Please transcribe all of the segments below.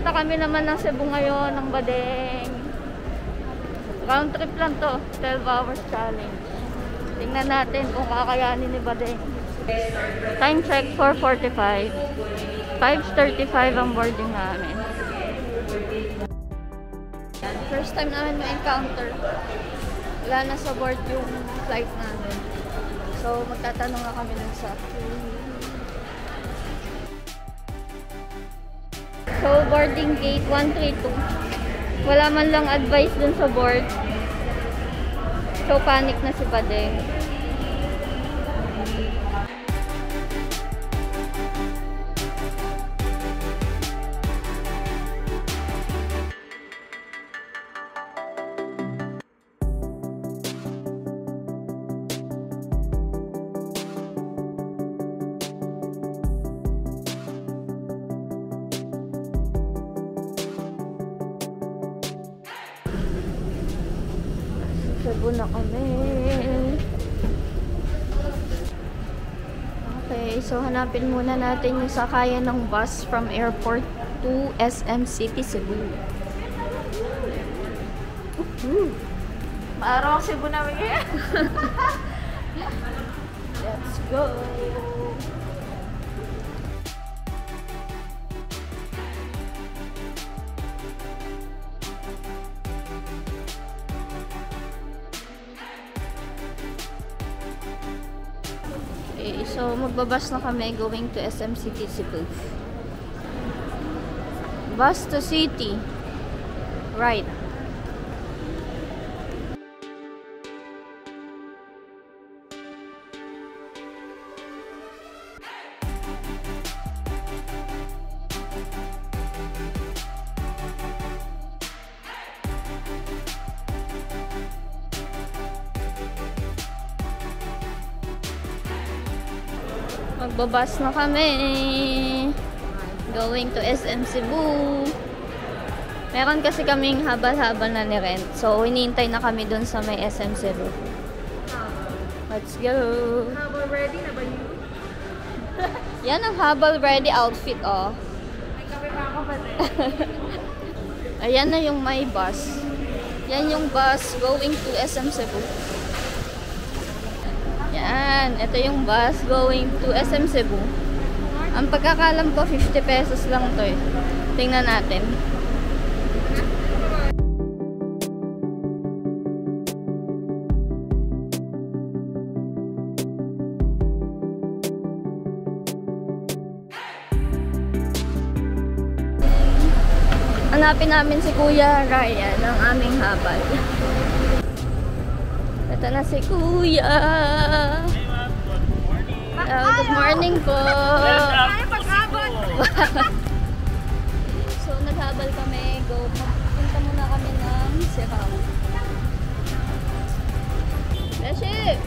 Pupunta kami naman ng Cebu ngayon, ng Badeng. Round trip lang to, 12 hours challenge. Tingnan natin kung kakayanin ni Badeng. Time check 4:45. 5:35 ang boarding namin. First time namin ma-encounter. Wala na sa board yung flight namin. So, magtatanong na kami dun sa So, boarding gate 132. Wala man lang advice dun sa board. So, panic na si Badeng. Cebu na kami. Okay, so hanapin muna natin yung sakayan ng bus from airport to SM City, Cebu. Maaraw Cebu namin ngayon. Let's go! Okay, so magbabas na kami going to SM City, Cebu. Bus to city. Right. Magbabas na kami. Going to SM Cebu. Meron kasi kaming habal-habal na ni-rent. So, hinihintay na kami dun sa may SM Cebu. Let's go. Habal ready na ba yun? Yan ang habal ready outfit, oh. May kape pa ako ba din? Ayan na yung may bus. Yan yung bus going to SM Cebu. Yan, ito yung bus going to SM Cebu. Ang pagkakalam ko, 50 pesos lang to eh. Tingnan natin. Hanapin namin si Kuya Ryan ng aming habal. Ito na si Kuya. Good morning po. So, naghabal kami. Punta muna kami ng Sirao. Beshi!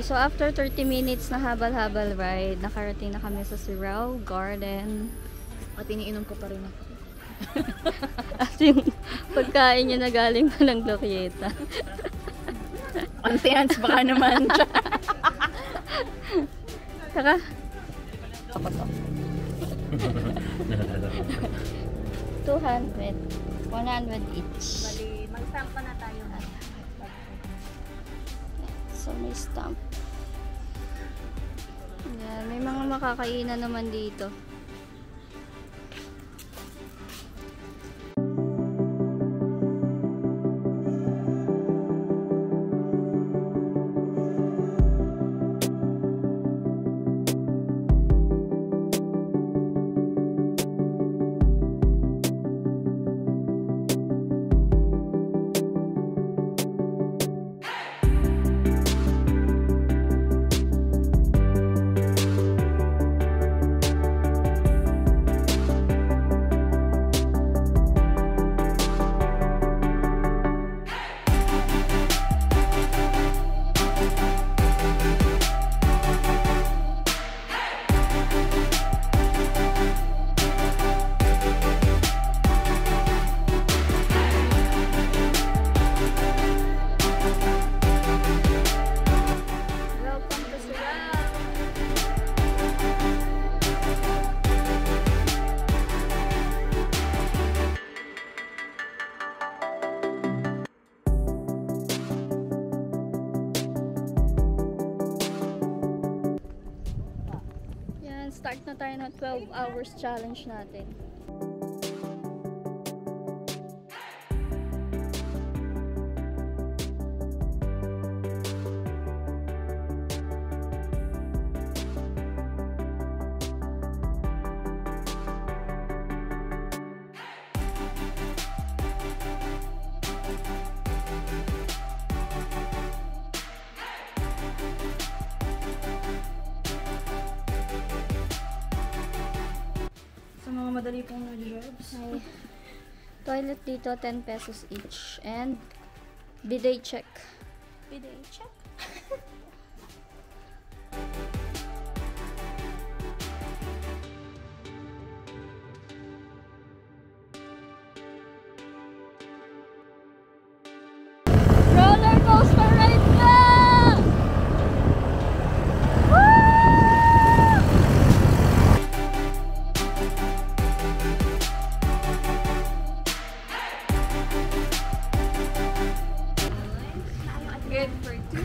So after 30 minutes na habal-habal ride, nakarating na kami sa Sirao Garden. At iniinom ko pa rin ako. At yung pagkain niya na galing pa ng Glorieta. Antians baka naman. Saka? Ako to. 200. 100 each. Bali, mag-stamp pa na tayo. So may stamp. Yan, may mga makakainan naman dito. Start na tayo ng 12 hours challenge natin. Sa mga madali pong jobs. Ay, toilet dito, 10 pesos each. And bidet check. Bidet check. Roller coaster ride na! Good for 2.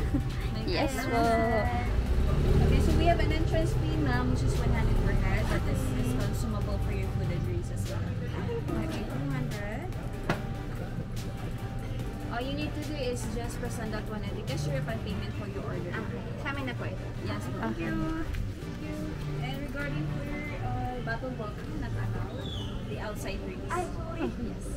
Yes po. Okay, so we have an entrance fee, ma'am, which is 100 per head, but this is consumable for your food and drinks as well. Okay, 200. All you need to do is just present that one at the cashier upon payment for your order. Okay. Sa amin na po ito. Yes, thank you. Thank you. And regarding for bottle water, not allowed. The outside drinks. Ay, sorry. Yes.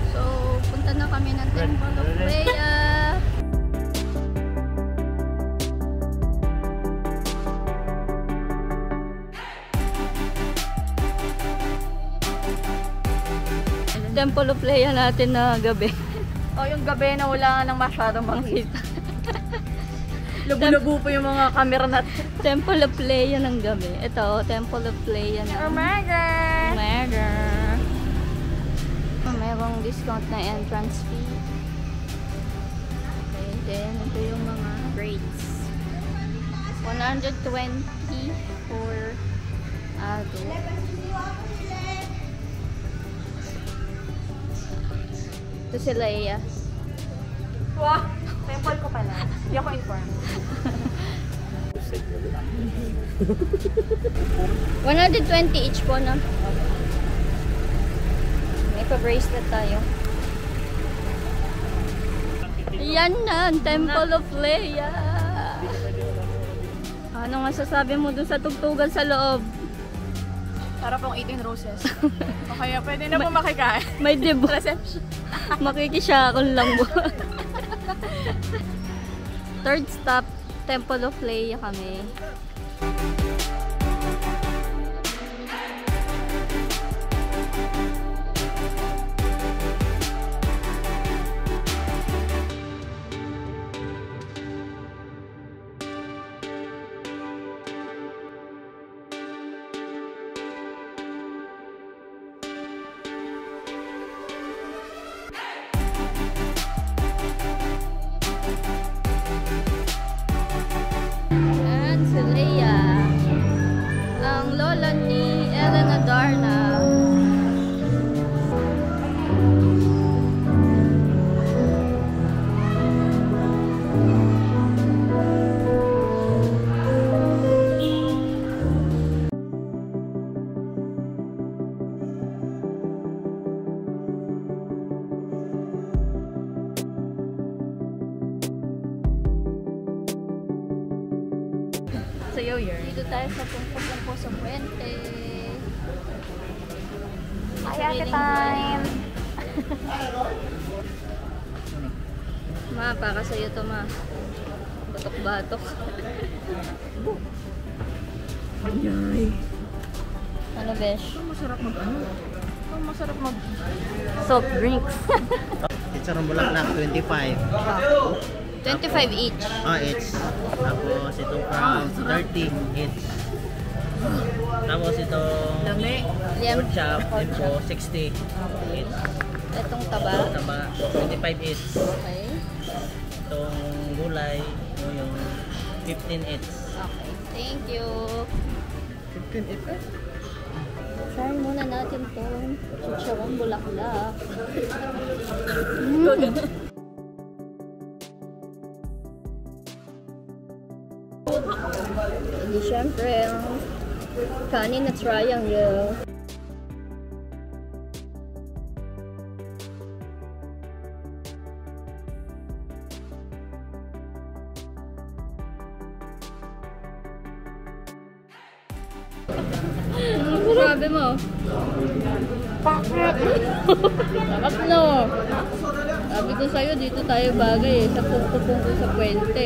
So, punta na kami ng Temple of Rhea. Temple of Rhea natin na gabi. O, yung gabi na wala nang masyadong makikita. Lubu-lubu po yung mga camera natin. Temple of Rhea ng gabi. Ito, Temple of Rhea ng Omega. Merong discount na entrance fee. Okay, then ito yung mga rates. 120 for adult. Ito si Leia. Wow! Temple ko pala. Hindi ako informed. 120 each po, no? May pa-bracelet tayo. Yan na, Temple of Leia. Ano nga sasabi mo dun sa tugtugan sa loob? Para pong 18 roses. O kaya pwede na po makikain. May debut. Reception. Makikisyakon lang mo. Third stop, Temple of Leia kami. Yan si Leia, ang lola ni Elena Darna. Sayo yun. Dito tayo sa Pungpo sa Puente. Kaya time. Ma, para sa'yo to, ma. Batok-batok. Ayay. Ano, besh? Ito masarap mag-ano? Ito masarap mag... Soft drinks. Chicharong bulaklak, 25. 25 each. Each. Tapos itong from 30 each. Tapos itong Dami. Liam. pork chop, ito 60 each. Itong taba. Taba, 25 each. Okay. Itong gulay, yung 15 each. Okay. Thank you. 15 each eh? Try muna natin itong chicharong bulaklak. Hindi syempre, kanin na triangle. Sabi mo? Pakit! Sarap no! Sabi ko sa'yo, dito tayo bagay eh. Sa pungkupong ko sa puwente.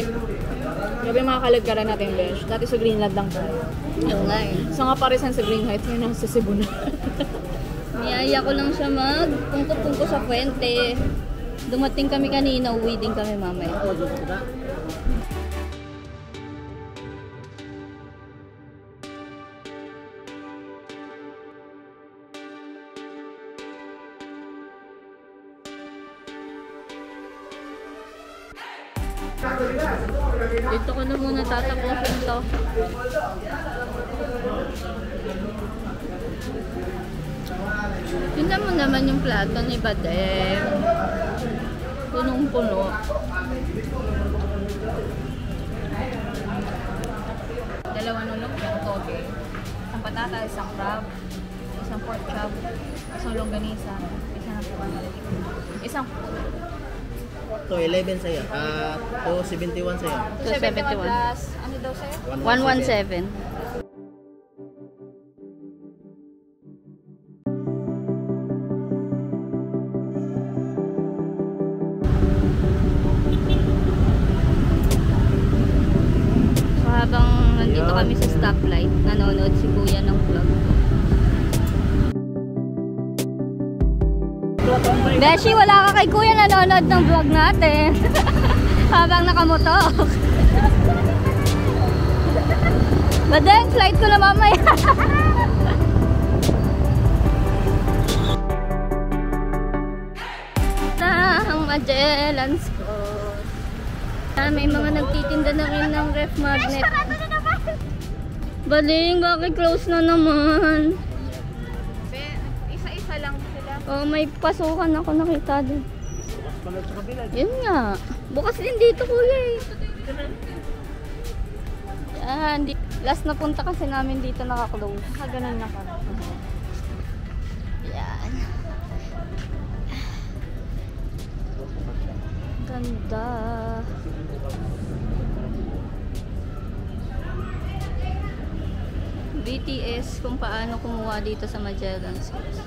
Grabe makakalagkaran natin, Besh. Dati sa Greenland lang tayo. Yung nga eh. So nga parisan sa Green Heights, ngayon nasa Cebu na. Niyaya ko lang siya mag-pungko-pungko sa puwente. Dumating kami kanina, uwi din kami mamaya. Dito ko na muna tatapusin to. Tingnan mo naman yung plato ni Badeng. Punong-puno. Dalawa nulok yung toge. Isang patata, isang crab, isang pork chop, isang longganisa, isang isang So 11 sa'yo. 271 sa'yo. 271. plus, ano daw sa'yo? 117. So habang nandito kami sa stoplight, nanonood si Kuya ng vlog ko. Beshi, wala ka kay Kuya, nanonood ng vlog natin. Habang nakamotok. Badeng, flight ko na mamaya. Ang Magellan's Cross. May mga nagtitinda na rin ng ref magnet. Badeng, bakit close na naman? Isa-isa lang sila. Oh, may pasukan ako nakita din. Yun nga. Bukas din dito, Kuya eh. Yan. Last na punta kasi namin dito naka-close. Ganun na ka. Yan. Ganda. BTS kung paano kumuha dito sa Magellan's Cross.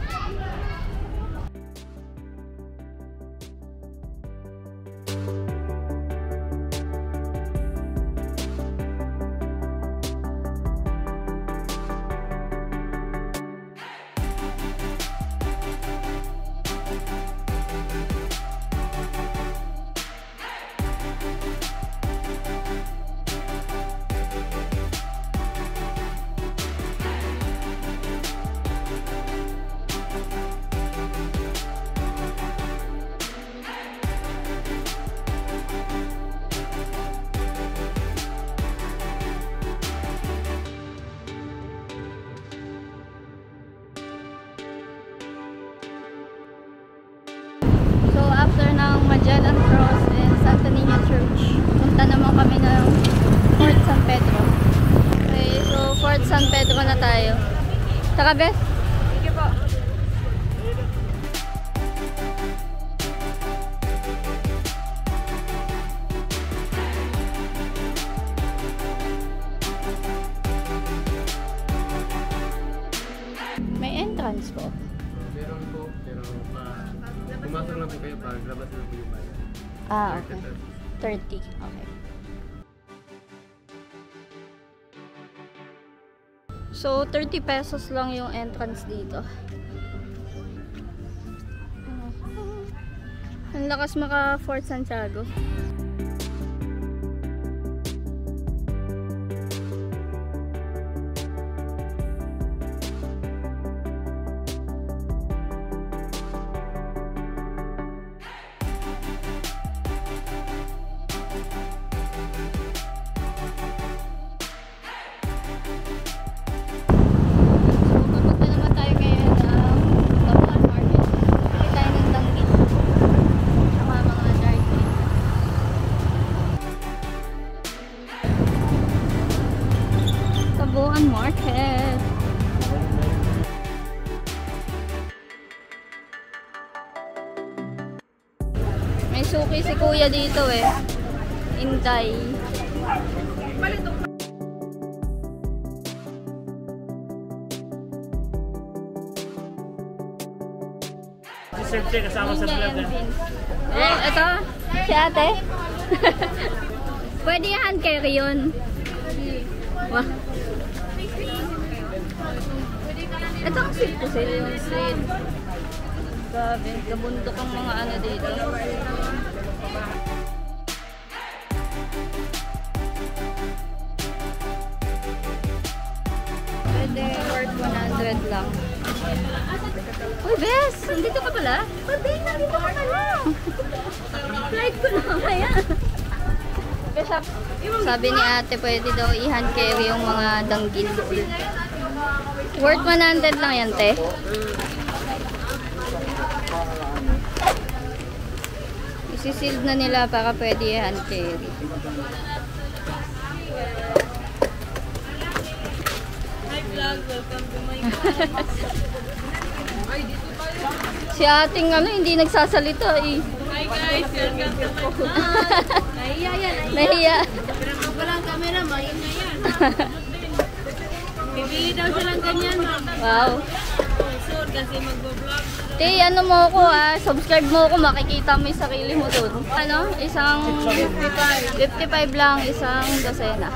So after ng Magellan Cross and Santa Niña Church, punta naman kami ng Fort San Pedro. Okay, so Fort San Pedro na tayo. Taka, Beth? Sige po. May entrance po. Meron po, pero pumasok lang po kayo pag labas na po yung bayan. Ah, okay. 30. Okay. So, 30 pesos lang yung entrance dito. Ang lakas maka Fort Santiago. May suki si kuya dito eh. Inday. Serve siya kasama sa vlog. Ito, si ate. Pwede hand carry yun. Wah. Ito ang sweet kasi yung sweet. Grabe, kabundok ang mga ano dito. Pwede worth 100 lang. Uy, Bes! Nandito ka pala? Pwede, nandito ka pala! Flight ko na kaya. Sabi ni ate, pwede daw i-hand carry yung mga danggit. Worth 100 lang yan, te. Isi-sealed na nila para pwede i-hand carry. Hi vlog, welcome to my Si ating ano, hindi nagsasalita eh. Hi guys, welcome to my vlog. Nahiya yan, Nahiya. Pero pa lang camera, maingay yan. Bibili daw silang ganyan, ma'am. Wow. Sure, kasi magbo-vlog. Te, ano mo ako subscribe mo ako, makikita mo yung sarili mo dun. Ano? Isang 55 lang, isang dosena.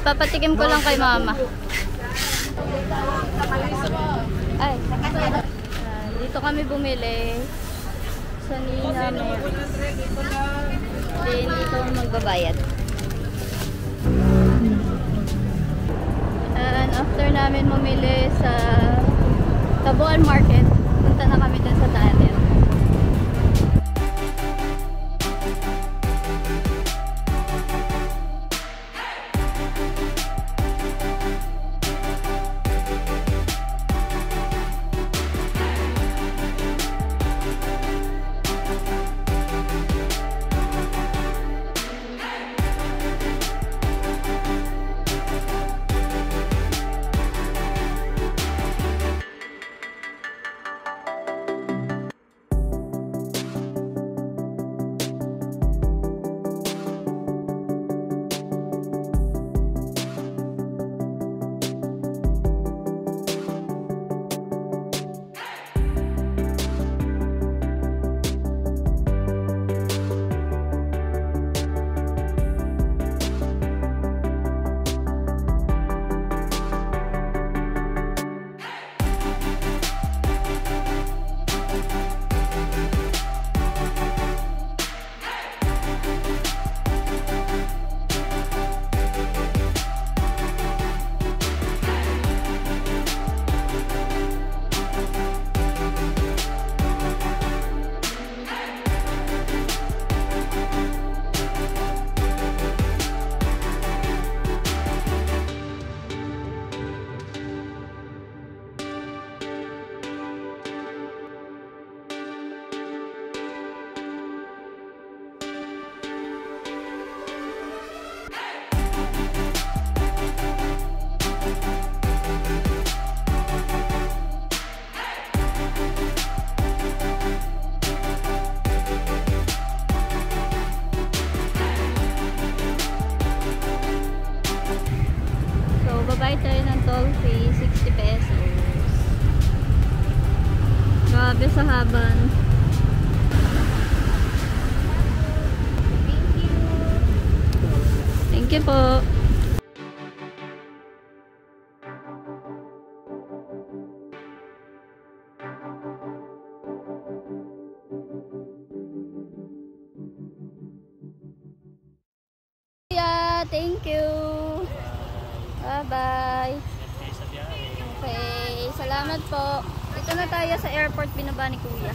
Papatikim ko lang kay mama. Ay, dito kami bumili sa Nina Mary. Then dito magbabayad. And after namin bumili sa Tabuan Market, punta na kami dun sa Daniel. Babayad tayo ng toll fee, 60 pesos. Grabe sa haban. Thank you po. Yeah, thank you. Bye-bye. Okay, salamat po. Dito na tayo sa airport, binaba ni Kuya.